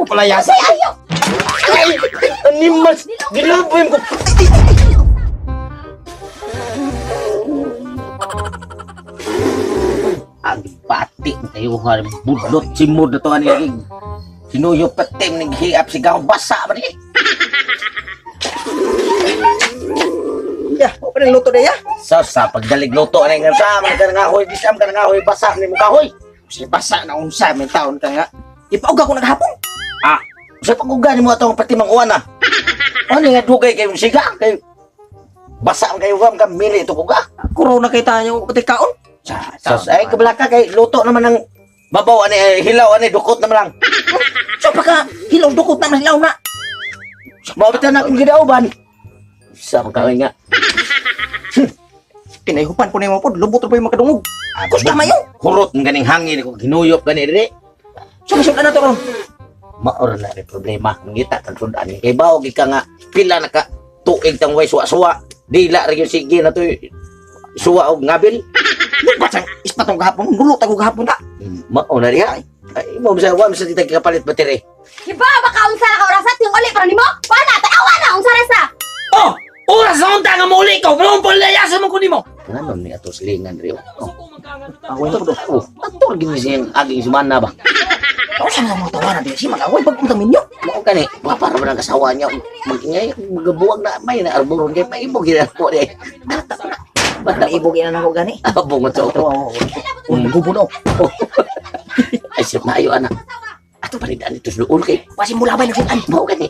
ko palayas. Ayaw! Ay, animas. Gilaboy ko. Ang pati tayo har budlot simod na to ani lagi. Sinuyo patim ning hiap sigaw basa ba ni? Ya, o pa luto na ya. Sa pagdalig luto ani nga sa man ka nga hoy bisam ka nga hoy basa ni mo kahoy. Si basa na unsa men taon ka nga. Ipauga ko naghapon. Ah, sa paguga ni mo atong patimang uwan na. Ano nga dugay kay siga kay basa ang kayo ka mili ito kuga. Corona kay tayo pati kaon. Sos ay kabalaka kay luto naman ng babaw ani hilaw ani dukot naman lang. So pagka hilaw dukot na hilaw na. Mabita na akong gidauban. Sa kaway nga. Pinayhupan ko na yung mga pod, lubot na pa yung makadungog. Kus tama yun. Kurot ng ganing hangin ko ginuyop gani diri. So masundan na to ron. Maor na rin problema. Ngita kang sundan kay bawo gika nga pila na ka tuig tang way suwa-suwa. Dila ra gyud sige na to suwa og ngabil. Batang ispatong gahapon, dulot ako gahapon ta. Mao na riya. Ay mo sa wa sa titag kapalit bateri. Diba, baka unsa ka orasat yung uli para nimo? Wala, tayawa na, unsa rasa? Oh, oras na unta nga muli ko. Pero palayasan mo ko nimo. Ngano ni ato silingan riyo. Away na ko do. Oh, ator gini siyang aging sumana ba? Ako saan mo tawanan din si mag-away pagpuntang minyo. Mao kani, para ba ng kasawa niya magingay magabuwag na may na arboron kay paibog gina ko di. Bata ibog ina nako gani. Abong to. Gubo no. Ay sip na ayo ana. Ato palitan ito sa duol kay Pasimulabay na sitan. mao kani.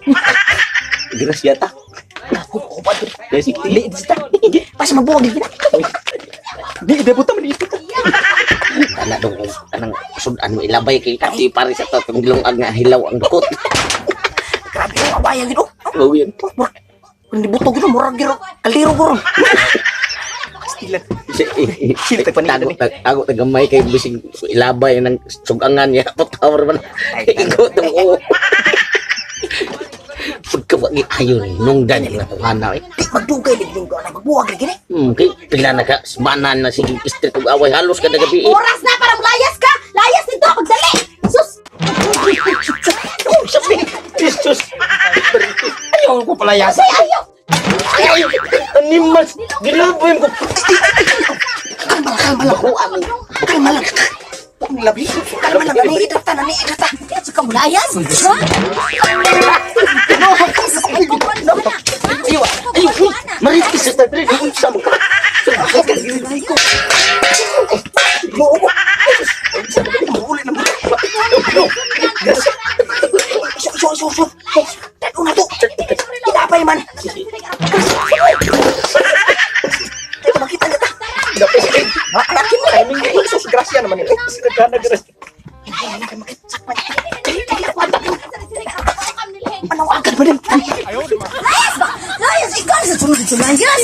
Grasya ta. Ako pa dito. Kasi Liit sita. Pas magbuwag din kita. Di debuta man dito. ana dong anang sudan mo ilabay kay kasi pare sa to tungilong nga hilaw ang dukot. Grabe yung abaya gitu. Oh yan. Kung dibuto gitu murag giro. Kaliro guro. Stilan. Sila tago tagamay kay bising ilabay ng sugangan niya patawar man. Igo tong o. Pagkawagi ayo ni nung danyang natuhana eh. Di magdugay din ko na magbuwag rin gini. Kay pila na ka semanan na sige street ug away halos kada gabi. Oras na para layas ka! Layas dito, pagdali! Sus! Oh, sabi. Jesus. Ayaw ko palayas. Ayaw! Ayaw. Animas. Gilaboy ko. Kalma lang. Kalma lang. Ang labi. Kalma lang. Naniidrata. Kasi ka mo layas? Ha? Ayaw. Ayaw. Maritis sa tadri. Unsa mo ka? So. Tado na to. Tinapay man. Ito makita niya ta. Anakin mo. Timing niya. Sus, grasya naman yun. Sinagana grasya. Anakin makita. Manawagan ba din? Layas! Ikaw sa sunod sa layas!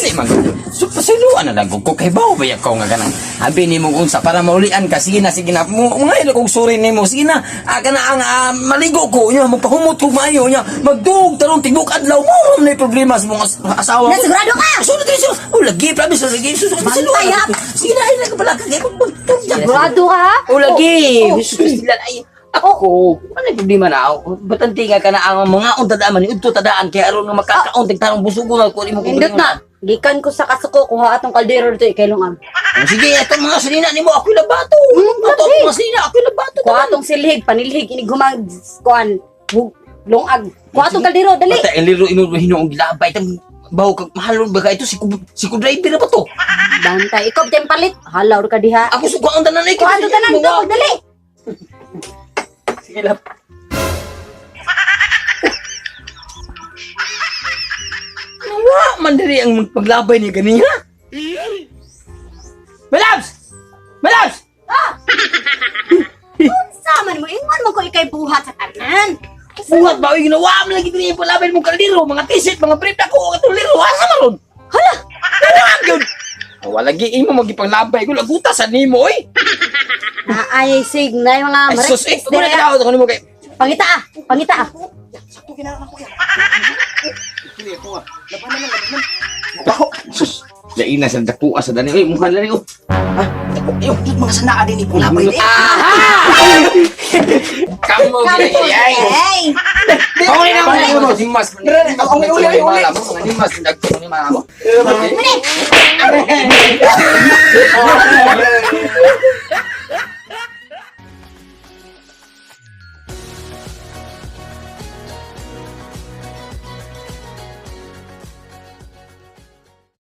Pasiluan na lang ko kay bawo ba ko nga ganang abi nimo unsa para maulian ka sige na mo mga ilo kog suri nimo sige na kana ang maligo ko nya magpahumot ko maayo nya magdug tarong tigok adlaw mo na problema sa mga asawa ko Nasigurado ka? sunod kayo o lagi promise lagi pasiluan sige na ila ka pala kay magtug Sigurado ka ha? o lagi sila ay ako, ano yung problema na ako? Batanti nga ka na ang mga untadaan man, ito tadaan, kaya aron nga makakaunting tanong busugo na kung mo Indot na! Gikan ko sa kasuko, kuha atong kaldero dito, kay Lungam. Sige, itong mga salina ni mo, ako'y labato. Ito ang mga salina, ako'y labato. Kuha atong silhig, panilhig, inigumag, kuhan, lungag. Kuha atong kaldero, dali! Basta, ang liro inuruhin yung gilabay, itong baho kag mahalon ba ka ito, si driver na ba to? Bantay, ikaw tempalit, halaw ka diha. Ako suko ang tanan na ikaw. Kuha atong tanan dito, dali! Sige lang. Nawa, mandiri ang paglabay ni ganiha. Malabs! Malabs! Sama mo, ingon mo ko ikay buhat sa kanan. Buhat ba? Ginawa mo lagi din yung palabay mong kaldero, mga tisit, mga brief na ko, itong liro, asa maron? Hala! Tawag yun! Wala lagi mo magipanglabay ko, lagutasan ni mo eh! Naay sig na yung mga Ay sus, eh, marekis pagmuna dire. ka ako, ano mo kay... Pangita ah! Pangita ah! Sakto ginaan ako yan. Kini ko nga. Labanan. Sus. Lain na sa dakuha sa dani. Uy, mukha lang oh. Ha? Yung mga sanaan din ipong lapay din. Kamu gila-gilay. Hey! Kamu ni naman. Si Mas. Ang uli. Mga Dimas. Nagtulong ni mga mo. Mani!